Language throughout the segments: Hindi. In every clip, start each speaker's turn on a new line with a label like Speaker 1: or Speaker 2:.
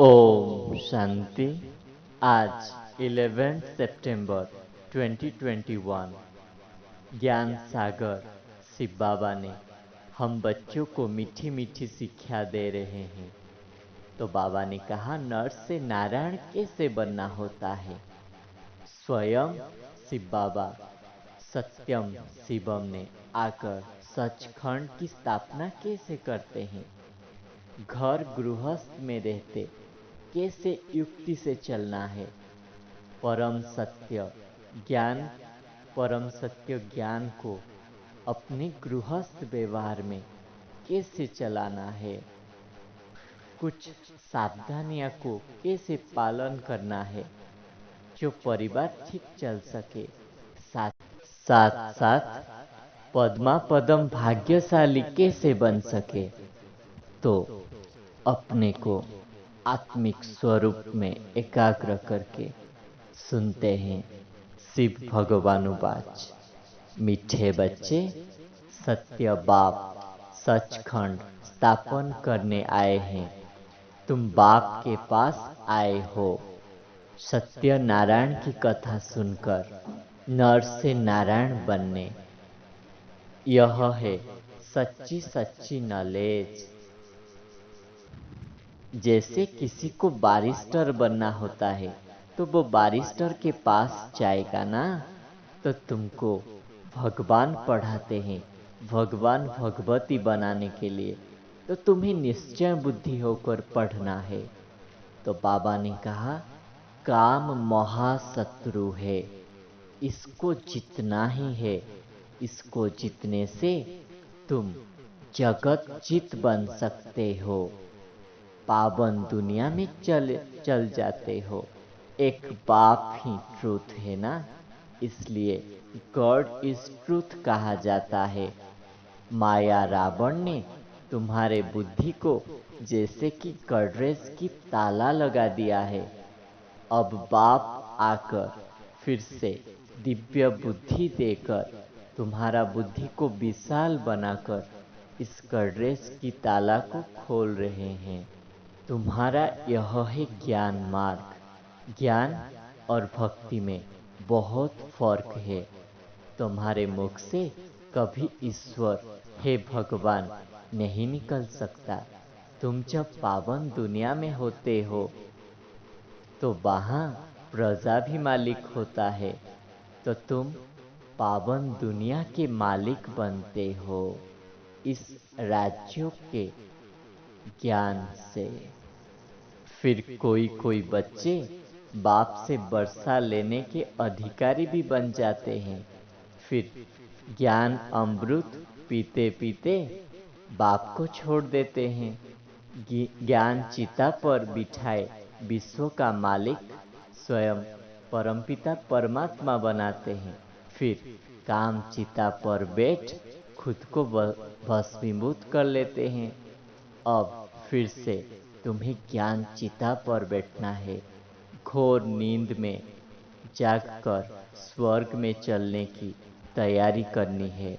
Speaker 1: ओम शांति। आज 11 सितंबर 2021 ज्ञान सागर शिव बाबा ने हम बच्चों को मीठी मीठी शिक्षा दे रहे हैं। तो बाबा ने कहा, नर से नारायण कैसे बनना होता है। स्वयं शिव बाबा सत्यम शिवम ने आकर सचखंड की स्थापना कैसे करते हैं। घर गृहस्थ में रहते कैसे युक्ति से चलना है। परम सत्य ज्ञान परम सत्य ज्ञान को अपने गृहस्थ व्यवहार में कैसे चलाना है। कुछ सावधानियां को कैसे पालन करना है जो परिवार ठीक चल सके। साथ साथ साथ पद्मा पदम भाग्यशाली कैसे बन सके। तो अपने को आत्मिक स्वरूप में एकाग्र करके सुनते हैं शिव भगवानुवाच। मीठे बच्चे, सत्य बाप सचखंड स्थापन करने आए हैं। तुम बाप के पास आए हो सत्य नारायण की कथा सुनकर नर से नारायण बनने। यह है सच्ची सच्ची नॉलेज। जैसे किसी को बारिस्टर बनना होता है तो वो बारिस्टर के पास जाएगा ना। तो तुमको भगवान पढ़ाते हैं भगवान भगवती बनाने के लिए, तो तुम्हें निश्चय बुद्धि होकर पढ़ना है। तो बाबा ने कहा, काम महाशत्रु है, इसको जीतना ही है। इसको जीतने से तुम जगत जीत बन सकते हो, पावन दुनिया में चल जाते हो। एक बाप ही ट्रूथ है ना, इसलिए गॉड इज ट्रूथ कहा जाता है। माया रावण ने तुम्हारे बुद्धि को जैसे कि गडरेज की ताला लगा दिया है। अब बाप आकर फिर से दिव्य बुद्धि देकर तुम्हारा बुद्धि को विशाल बनाकर इस गडरेज की ताला को खोल रहे हैं। तुम्हारा यह है ज्ञान मार्ग। ज्ञान और भक्ति में बहुत फर्क है। तुम्हारे मुख से कभी ईश्वर हे भगवान नहीं निकल सकता। तुम जब पावन दुनिया में होते हो तो वहां प्रजा भी मालिक होता है, तो तुम पावन दुनिया के मालिक बनते हो इस राज्यों के ज्ञान से। फिर कोई कोई बच्चे बाप से वर्षा लेने के अधिकारी भी बन जाते हैं। फिर ज्ञान अमृत पीते पीते बाप को छोड़ देते हैं। ज्ञान चिता पर बिठाए विश्व का मालिक स्वयं परमपिता परमात्मा बनाते हैं। फिर काम चिता पर बैठ खुद को भस्मीभूत कर लेते हैं। अब फिर से तुम्हें ज्ञान चिता पर बैठना है। घोर नींद में जागकर स्वर्ग में चलने की तैयारी करनी है।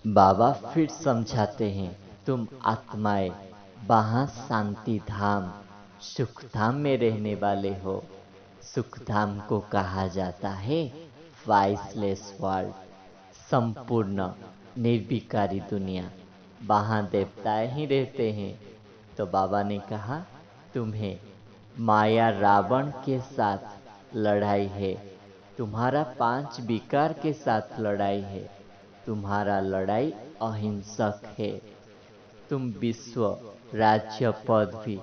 Speaker 1: बाबा फिर समझाते हैं, तुम आत्माएं वहां शांति धाम सुख धाम में रहने वाले हो। सुख धाम को कहा जाता है वाइसलेस वर्ल्ड, संपूर्ण निर्विकारी दुनिया। वहां देवताएं ही रहते हैं। तो बाबा ने कहा, तुम्हें माया रावण के साथ लड़ाई है। तुम्हारा 5 विकार के साथ लड़ाई है। तुम्हारा लड़ाई अहिंसक है। तुम विश्व राज्य पद भी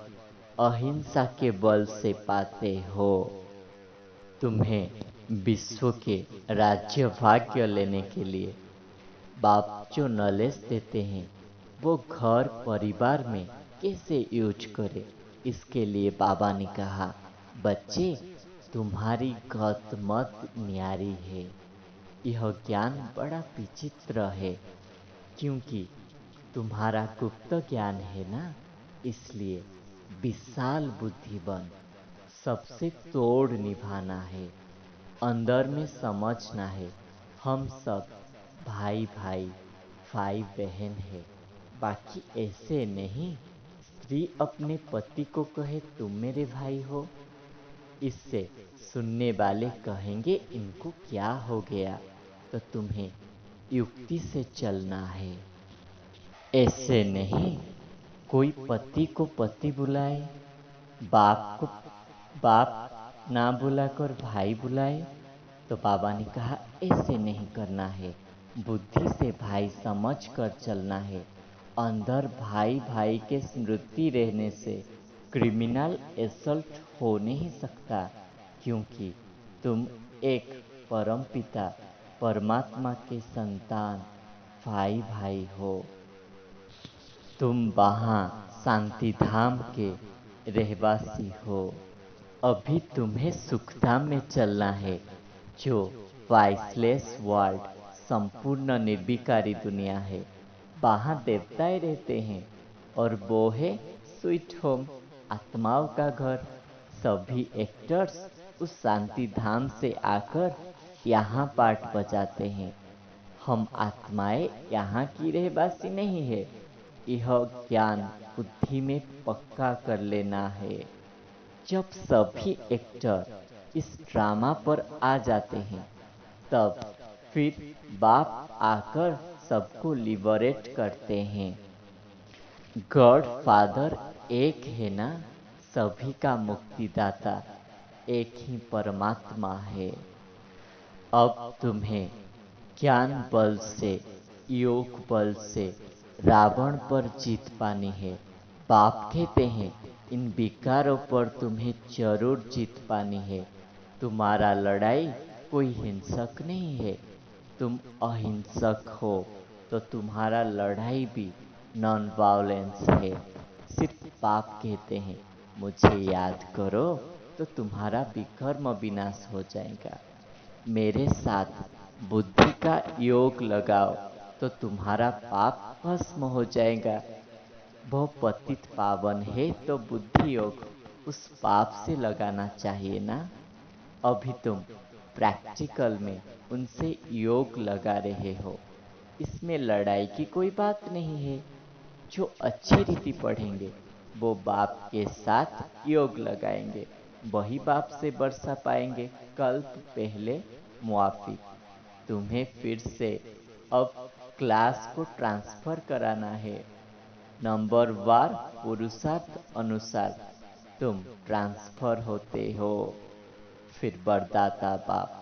Speaker 1: अहिंसा के बल से पाते हो। तुम्हें विश्व के राज्य भाग्य लेने के लिए बाप जो नॉलेज देते हैं वो घर परिवार में कैसे यूज करे, इसके लिए बाबा ने कहा, बच्चे तुम्हारी गत मत न्यारी है। यह ज्ञान बड़ा विचित्र है क्योंकि तुम्हारा गुप्त ज्ञान है ना, इसलिए विशाल बुद्धिवन सबसे तोड़ निभाना है। अंदर में समझना है हम सब भाई भाई भाई बहन है, बाकी ऐसे नहीं स्त्री अपने पति को कहे तुम मेरे भाई हो, इससे सुनने वाले कहेंगे इनको क्या हो गया। तो तुम्हें युक्ति से चलना है, ऐसे नहीं। कोई पति को पति बुलाए, बाप को बाप ना बुलाकर भाई बुलाए, तो बाबा ने कहा ऐसे नहीं करना है। बुद्धि से भाई समझ कर चलना है। अंदर भाई भाई के स्मृति रहने से क्रिमिनल असल्ट हो नहीं सकता, क्योंकि तुम एक परमपिता परमात्मा के संतान भाई भाई हो। तुम वहाँ शांति धाम के रहवासी हो। अभी तुम्हें सुखधाम में चलना है, जो वाइसलेस वर्ल्ड संपूर्ण निर्विकारी दुनिया है। वहाँ देवताएं रहते हैं और वो है स्वीट होम, आत्माओं का घर। सभी एक्टर्स उस शांति धाम से आकर यहाँ पाठ बजाते हैं। हम आत्माएं यहाँ की रहवासी नहीं है। यह ज्ञान बुद्धि में पक्का कर लेना है। जब सभी एक्टर इस ड्रामा पर आ जाते हैं, तब फिर बाप आकर सबको लिबरेट करते हैं। गॉड फादर एक है ना, सभी का मुक्तिदाता एक ही परमात्मा है। अब तुम्हें ज्ञान बल से, योग बल से रावण पर जीत पानी है। बाप कहते हैं इन विकारों पर तुम्हें जरूर जीत पानी है। तुम्हारा लड़ाई कोई हिंसक नहीं है। तुम अहिंसक हो तो तुम्हारा लड़ाई भी नॉन वायलेंस है। सिर्फ बाप कहते हैं मुझे याद करो तो तुम्हारा विकर्म विनाश हो जाएगा। मेरे साथ बुद्धि का योग लगाओ तो तुम्हारा पाप भस्म हो जाएगा। वह पतित पावन है तो बुद्धि योग उस पाप से लगाना चाहिए ना। अभी तुम प्रैक्टिकल में उनसे योग लगा रहे हो। इसमें लड़ाई की कोई बात नहीं है। जो अच्छी रीति पढ़ेंगे वो बाप के साथ योग लगाएंगे, वही बाप से वर्षा पाएंगे। कल्प पहले मुआफी। तुम्हें फिर से अब क्लास को ट्रांसफर कराना है। नंबर वार पुरुषार्थ अनुसार तुम ट्रांसफर होते हो। फिर वरदाता बाप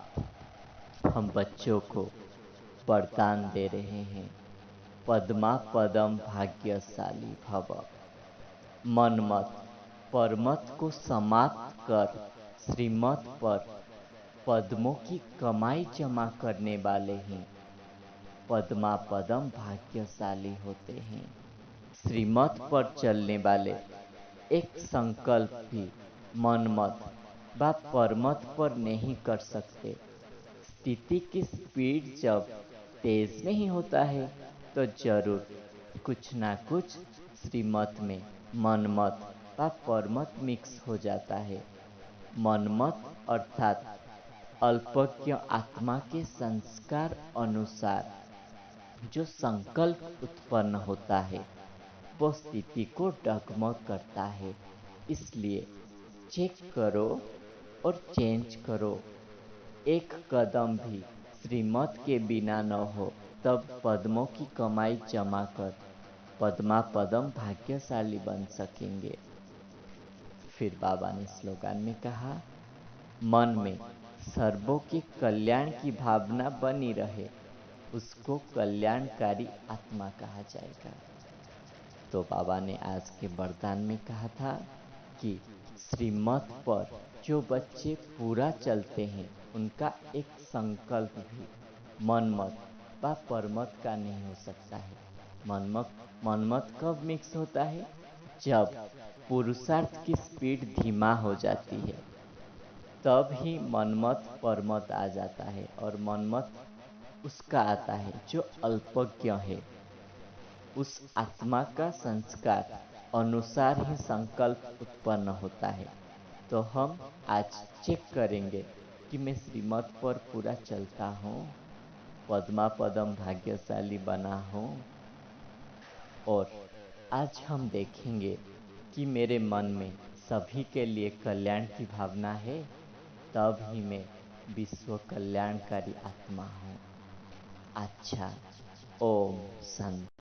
Speaker 1: हम बच्चों को वरदान दे रहे हैं। पद्मा पदम भाग्यशाली भव। मनमत परमत को समाप्त कर श्रीमत पर पद्मों की कमाई जमा करने वाले ही पद्मा पदम भाग्यशाली होते हैं। श्रीमत पर चलने वाले एक संकल्प भी मनमत व परमत पर नहीं कर सकते। स्थिति की स्पीड जब तेज नहीं होता है तो जरूर कुछ ना कुछ श्रीमत में मनमत व परमत मिक्स हो जाता है। मनमत अर्थात अल्पज्ञ आत्मा के संस्कार अनुसार जो संकल्प उत्पन्न होता है वो स्थिति को डगमग करता है। इसलिए चेक करो और चेंज करो। एक कदम भी श्रीमत के बिना न हो, तब पद्मों की कमाई जमा कर पद्मा पदम भाग्यशाली बन सकेंगे। फिर बाबा ने स्लोगन में कहा, मन में सर्वों के कल्याण की भावना बनी रहे, उसको कल्याणकारी आत्मा कहा जाएगा। तो बाबा ने आज के वरदान में कहा था कि श्रीमत पर जो बच्चे पूरा चलते हैं उनका एक संकल्प भी मनमत व परमत का नहीं हो सकता है। मनमत कब मिक्स होता है? जब पुरुषार्थ की स्पीड धीमा हो जाती है, तब ही मनमत परमत आ जाता है। और मनमत उसका आता है जो अल्पज्ञ है। उस आत्मा का संस्कार अनुसार ही संकल्प उत्पन्न होता है। तो हम आज चेक करेंगे कि मैं श्रीमत पर पूरा चलता हूँ, पद्मा पदम भाग्यशाली बना हूँ। और आज हम देखेंगे कि मेरे मन में सभी के लिए कल्याण की भावना है, तब ही मैं विश्व कल्याणकारी आत्मा हूँ। अच्छा, ओम शांति।